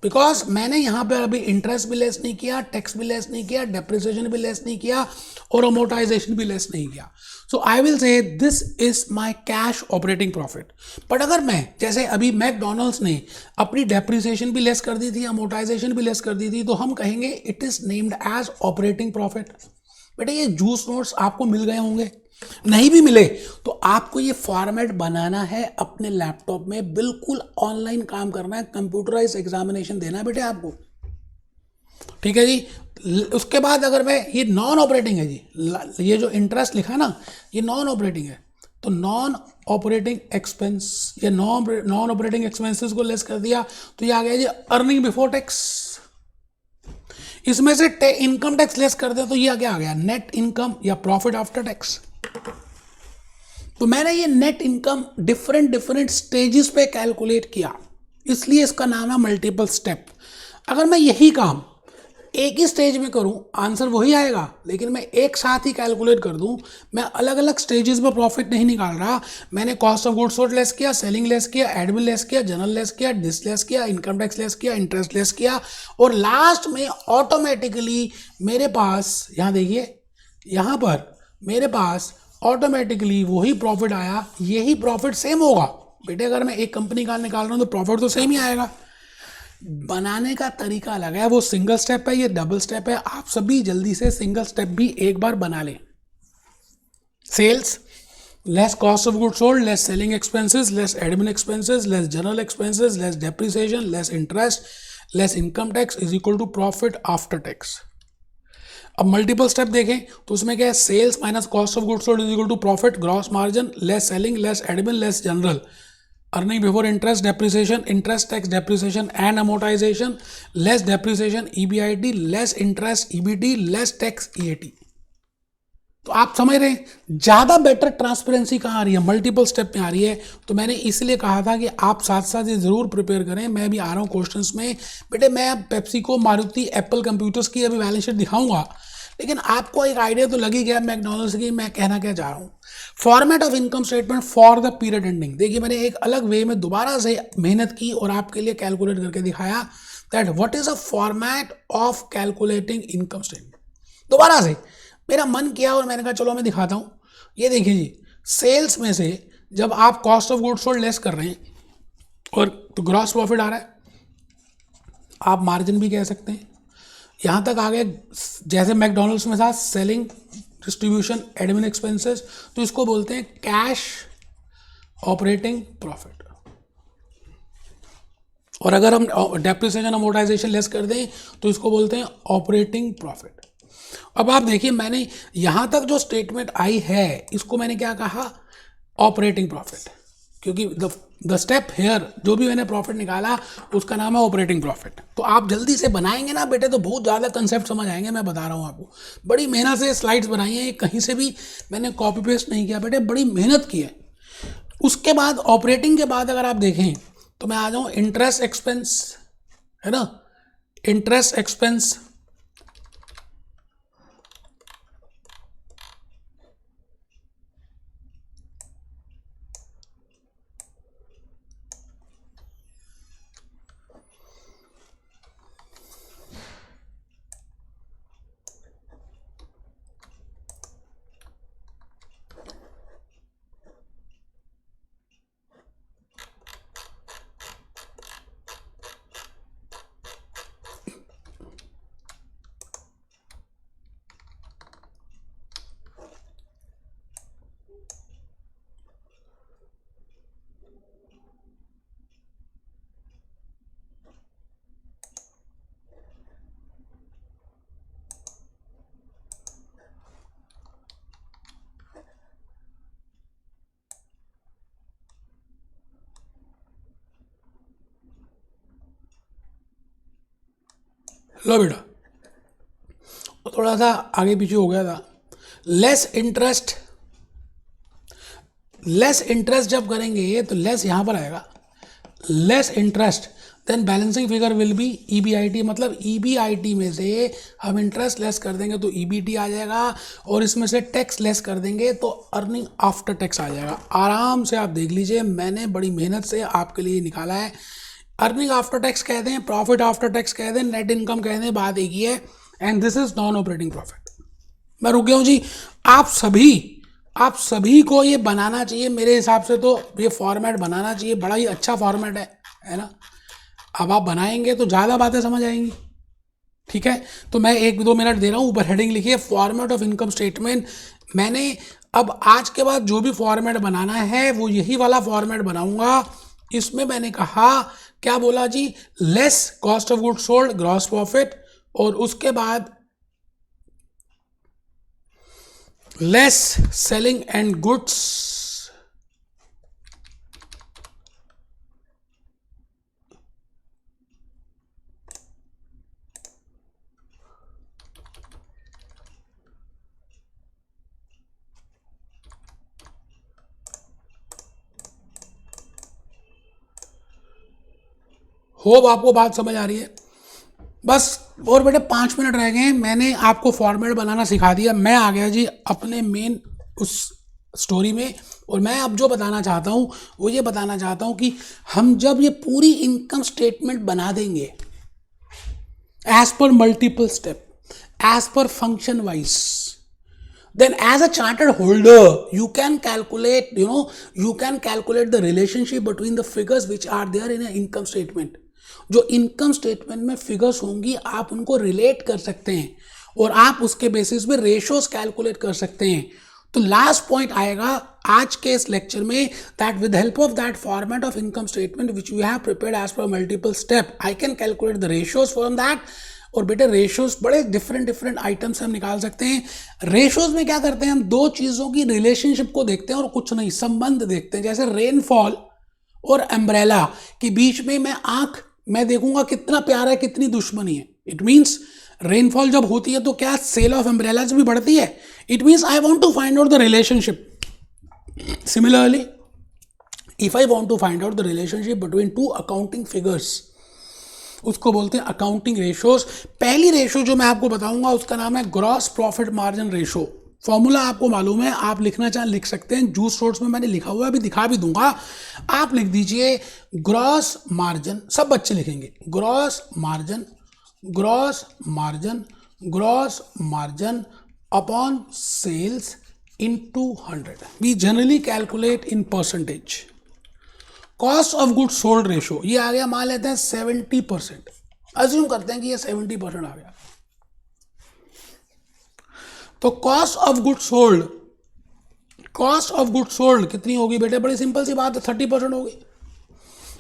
बिकॉज मैंने यहाँ पे अभी इंटरेस्ट भी लेस नहीं किया, टैक्स भी लेस नहीं किया, डेप्रिसिएशन भी लेस नहीं किया और अमोर्टाइजेशन भी लेस नहीं किया। So I will say this is my cash operating profit. But अगर मैं, जैसे अभी मैकडॉनल्ड्स ने अपनी डेप्रिसिएशन भी लेस कर दी थी, अमोर्टाइजेशन भी लेस कर दी थी, तो हम कहेंगे it is named as operating profit. बेटा ये जूस नोट्स आपको मिल गए होंगे, नहीं भी मिले तो आपको ये फॉर्मेट बनाना है अपने लैपटॉप में, बिल्कुल ऑनलाइन काम करना है, कंप्यूटराइज एग्जामिनेशन देना है बेटे आपको, ठीक है जी। उसके बाद अगर मैं, ये नॉन ऑपरेटिंग है जी, ये जो इंटरेस्ट लिखा ना ये नॉन ऑपरेटिंग है, तो नॉन ऑपरेटिंग एक्सपेंस या नॉन ऑपरेटिंग एक्सपेंसेस को लेस कर दिया तो ये आ गया जी अर्निंग बिफोर टैक्स। इसमें से इनकम टैक्स लेस कर दे तो ये क्या आ गया, नेट इनकम या प्रॉफिट आफ्टर टैक्स। तो मैंने ये नेट इनकम डिफरेंट स्टेजेस पे कैलकुलेट किया, इसलिए इसका नाम है मल्टीपल स्टेप। अगर मैं यही काम एक ही स्टेज में करूं आंसर वही आएगा, लेकिन मैं एक साथ ही कैलकुलेट कर दूं, मैं अलग अलग स्टेजेस में प्रॉफिट नहीं निकाल रहा। मैंने cost of goods sold less किया, सेलिंग लेस किया, एडमिन लेस किया, जनरल लेस किया, डिस लेस किया, इनकम टैक्स लेस किया, इंटरेस्ट लेस किया, और लास्ट में ऑटोमेटिकली मेरे पास, यहाँ देखिए, यहाँ पर मेरे पास ऑटोमेटिकली वही प्रॉफिट आया। यही प्रॉफिट सेम होगा बेटे, अगर मैं एक कंपनी का निकाल रहा हूँ तो प्रॉफिट तो सेम ही आएगा। बनाने का तरीका अलग है, वो सिंगल स्टेप है, ये डबल स्टेप है। आप सभी जल्दी से सिंगल स्टेप भी एक बार बना लें। Sales, less cost of goods sold, less selling expenses, less admin expenses, less general expenses, less depreciation, less interest, less income tax is equal to profit after tax. अब मल्टीपल स्टेप देखें तो उसमें क्या है, sales minus cost of goods sold is equal to profit, gross margin, less selling, less admin, less general, earning before interest depreciation, interest tax depreciation and amortization, less depreciation EBIT, less interest EBT, less tax EAT. तो आप समझ रहे हैं ज़्यादा बेटर ट्रांसपेरेंसी कहाँ आ रही है, मल्टीपल स्टेप में आ रही है. तो मैंने इसलिए कहा था कि आप साथ साथ ये ज़रूर प्रिपेयर करें. मैं भी आ रहा हूँ क्वेश्चंस में. बेटे मैं अब पेप्सिको, मारुति, एप्पल कंप्यूटर्स की अभी बैलेंस शीट दिखाऊंगा, लेकिन आपको एक आइडिया तो लग ही गया मैकडॉनल्ड्स की मैं कहना क्या चाह रहा हूँ. Format of income statement for the period ending. देखिए मैंने एक अलग वे में दोबारा से मेहनत की और आपके लिए कैलकुलेट करके दिखाया that what is a format of calculating income statement. दोबारा से मेरा मन किया और मैंने कहा चलो मैं दिखाता हूँ. ये देखिए जी, सेल्स में से जब आप cost of goods sold less कर रहे हैं और तो ग्रॉस प्रॉफिट आ रहा है, आप मार्जिन भी कह सकते हैं. यहाँ तक आ गए जैसे मैकडॉनल्ड्स में था सेलिंग, डिस्ट्रीब्यूशन, एडमिन एक्सपेंसेस, तो इसको बोलते हैं कैश ऑपरेटिंग प्रॉफिट. और अगर हम डेप्रिसिएशन अमोर्टाइजेशन लेस कर दें तो इसको बोलते हैं ऑपरेटिंग प्रॉफिट. अब आप देखिए मैंने यहाँ तक जो स्टेटमेंट आई है इसको मैंने क्या कहा, ऑपरेटिंग प्रॉफिट, क्योंकि द स्टेप हेयर जो भी मैंने प्रॉफिट निकाला उसका नाम है ऑपरेटिंग प्रॉफिट. तो आप जल्दी से बनाएंगे ना बेटे तो बहुत ज़्यादा कंसेप्ट समझ आएंगे. मैं बता रहा हूँ आपको, बड़ी मेहनत से स्लाइड्स बनाई हैं, कहीं से भी मैंने कॉपी पेस्ट नहीं किया बेटे, बड़ी मेहनत की है. उसके बाद ऑपरेटिंग के बाद अगर आप देखें तो मैं आ जाऊँ इंटरेस्ट एक्सपेंस, है ना, इंटरेस्ट एक्सपेंस, लो बेटा थोड़ा सा आगे पीछे हो गया था. लेस इंटरेस्ट, लेस इंटरेस्ट जब करेंगे तो लेस यहाँ पर आएगा, less interest, then balancing figure will be EBIT. मतलब ईबीआईटी में से हम इंटरेस्ट लेस कर देंगे तो ईबीटी आ जाएगा, और इसमें से टैक्स लेस कर देंगे तो अर्निंग आफ्टर टैक्स आ जाएगा. आराम से आप देख लीजिए, मैंने बड़ी मेहनत से आपके लिए निकाला है. अर्निंग आफ्टर टैक्स कह दें, प्रॉफिट आफ्टर टैक्स कह दें, नेट इनकम कह दें, बात एक ही है. And this is non operating profit. मैं रुक गया हूँ जी. आप सभी को ये बनाना चाहिए मेरे हिसाब से. तो ये फॉर्मेट बनाना चाहिए, बड़ा ही अच्छा फॉर्मेट है ना. अब आप बनाएंगे तो ज़्यादा बातें समझ आएंगी. ठीक है, तो मैं 1-2 मिनट दे रहा हूँ. ऊपर हेडिंग लिखिए फॉर्मेट ऑफ इनकम स्टेटमेंट. मैंने अब आज के बाद जो भी फॉर्मेट बनाना है वो यही वाला फॉर्मेट बनाऊंगा. इसमें मैंने कहा क्या बोला जी, less cost of goods sold, gross profit, और उसके बाद less selling and goods, hope आपको बात समझ आ रही है. बस और बेटे 5 मिनट रह गए. मैंने आपको फॉर्मेट बनाना सिखा दिया. मैं आ गया जी अपने मेन उस स्टोरी में, और मैं अब जो बताना चाहता हूँ वो ये बताना चाहता हूँ कि हम जब ये पूरी इनकम स्टेटमेंट बना देंगे as per multiple step, as per function wise, then as a chartered holder you can calculate, you can calculate the relationship between the figures which are there in an income statement. जो इनकम स्टेटमेंट में फिगर्स होंगी आप उनको रिलेट कर सकते हैं और आप उसके बेसिस पे रेशियोज कैलकुलेट कर सकते हैं. तो लास्ट पॉइंट आएगा आज के इस लेक्चर में, that with help of that format of income statement which we have prepared as per multiple step, I can calculate the ratios from that. और बेटे रेशियोज बड़े डिफरेंट आइटम से हम निकाल सकते हैं। रेशियोज में क्या करते हैं, हम दो चीज़ों की रिलेशनशिप को देखते हैं और कुछ नहीं, संबंध देखते हैं। जैसे रेनफॉल और अम्ब्रेला के बीच में मैं देखूंगा कितना प्यार है कितनी दुश्मनी है। इट मीन्स रेनफॉल जब होती है तो क्या सेल ऑफ अम्ब्रेलाज भी बढ़ती है। It means I want to find out the relationship. Similarly if I want to find out the relationship between two accounting figures, उसको बोलते हैं अकाउंटिंग रेशियोज। पहली रेशियो जो मैं आपको बताऊंगा उसका नाम है gross profit margin ratio. Formula आपको मालूम है, आप लिखना चाहें लिख सकते हैं, जूस नोट्स में मैंने लिखा हुआ है, अभी दिखा भी दूंगा। आप लिख दीजिए ग्रॉस मार्जिन, सब बच्चे लिखेंगे gross margin, gross margin, gross margin upon sales into 100. We generally calculate in percentage. Cost of goods sold ratio ये आ गया, मान लेते हैं 70%, अज्यूम करते हैं कि ये 70% आ गया। तो cost of goods sold, cost of goods sold कितनी होगी बेटे, बड़ी सिंपल सी बात है, 30% होगी।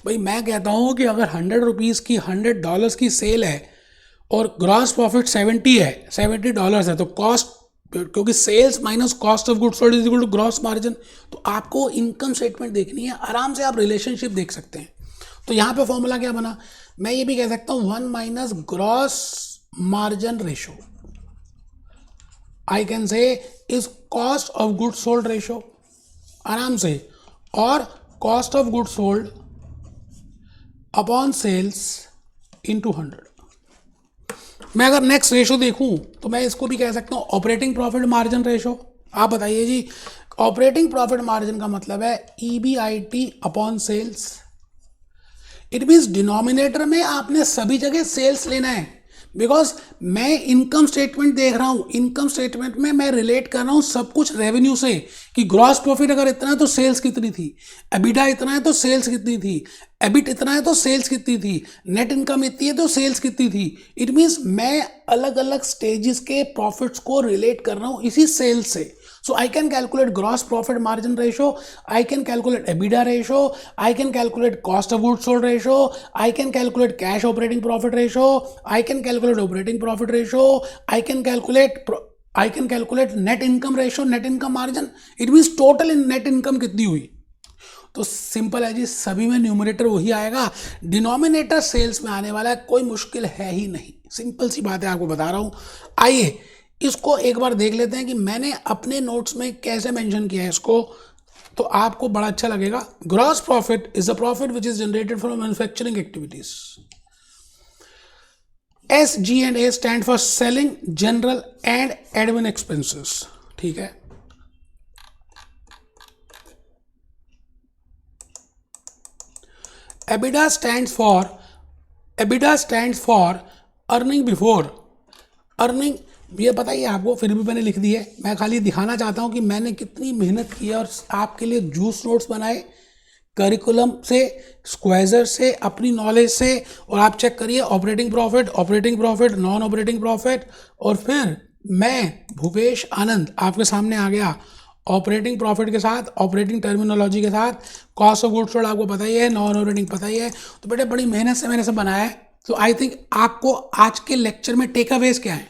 भाई मैं कहता हूं कि अगर 100 रुपीज़ की $100 की सेल है और ग्रॉस प्रॉफिट 70 है, $70 है, तो कॉस्ट, क्योंकि sales minus cost of goods sold is equal to gross margin, तो आपको इनकम स्टेटमेंट देखनी है, आराम से आप रिलेशनशिप देख सकते हैं। तो यहाँ पे फॉर्मूला क्या बना, मैं ये भी कह सकता हूँ 1 minus gross margin ratio, I can say is cost of goods sold ratio, आराम से, और cost of goods sold upon sales into 100। मैं अगर नेक्स्ट रेशो देखूं तो मैं इसको भी कह सकता हूं ऑपरेटिंग प्रॉफिट मार्जिन रेशो। आप बताइए जी, ऑपरेटिंग प्रॉफिट मार्जिन का मतलब है EBIT upon sales. It means denominator में आपने सभी जगह सेल्स लेना है, बिकॉज मैं इनकम स्टेटमेंट देख रहा हूं, इनकम स्टेटमेंट में मैं रिलेट कर रहा हूं सब कुछ रेवेन्यू से, कि ग्रॉस प्रॉफिट अगर इतना है तो सेल्स कितनी थी, एबिटा इतना है तो सेल्स कितनी थी, एबिट इतना है तो सेल्स कितनी थी, नेट इनकम इतनी है तो सेल्स कितनी थी। इट मीन्स मैं अलग अलग स्टेजेस के प्रॉफिट्स को रिलेट कर रहा हूं इसी सेल्स से। So I can calculate gross profit margin ratio, I can calculate EBITDA ratio, I can calculate cost of goods sold ratio, I can calculate cash operating profit ratio, I can calculate operating profit ratio, I can calculate net income ratio, net income margin. It means total in net income कितनी हुई। तो सिंपल है जी, सभी में न्यूमरेटर वही आएगा, डिनोमिनेटर सेल्स में आने वाला है, कोई मुश्किल है ही नहीं, सिंपल सी बात है, आपको बता रहा हूँ। आइए इसको एक बार देख लेते हैं कि मैंने अपने नोट्स में कैसे मेंशन किया है इसको, तो आपको बड़ा अच्छा लगेगा। Gross profit is the profit which is generated from manufacturing activities. SG&A stand for selling general and admin expenses, ठीक है। EBITDA stands for earning before earning. ये बताइए आपको, फिर भी मैंने लिख दी है, मैं खाली दिखाना चाहता हूँ कि मैंने कितनी मेहनत की है और आपके लिए जूस नोट्स बनाए, करिकुलम से, स्क्वाइजर से, अपनी नॉलेज से। और आप चेक करिए operating profit, non operating profit, और फिर मैं भूपेश आनंद आपके सामने आ गया ऑपरेटिंग प्रॉफिट के साथ, ऑपरेटिंग टर्मिनोलॉजी के साथ, कॉस्ट ऑफ गुड्स सोल्ड आपको पता ही है, नॉन ऑपरेटिंग पता ही है। तो बेटे बड़ी मेहनत से मैंने सब बनाया है। तो आई थिंक आपको आज के लेक्चर में टेक अवेज क्या है,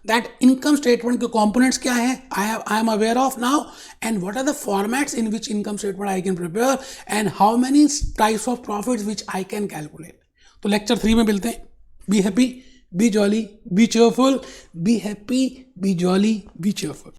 दैट इनकम स्टेटमेंट के कंपोनेंट्स क्या हैं, I am aware of now, and what are the formats in which income statement I can prepare, and how many types of profits which I can calculate. तो लेक्चर 3 में मिलते हैं। Be happy, be jolly, be cheerful, be happy, be jolly, be cheerful.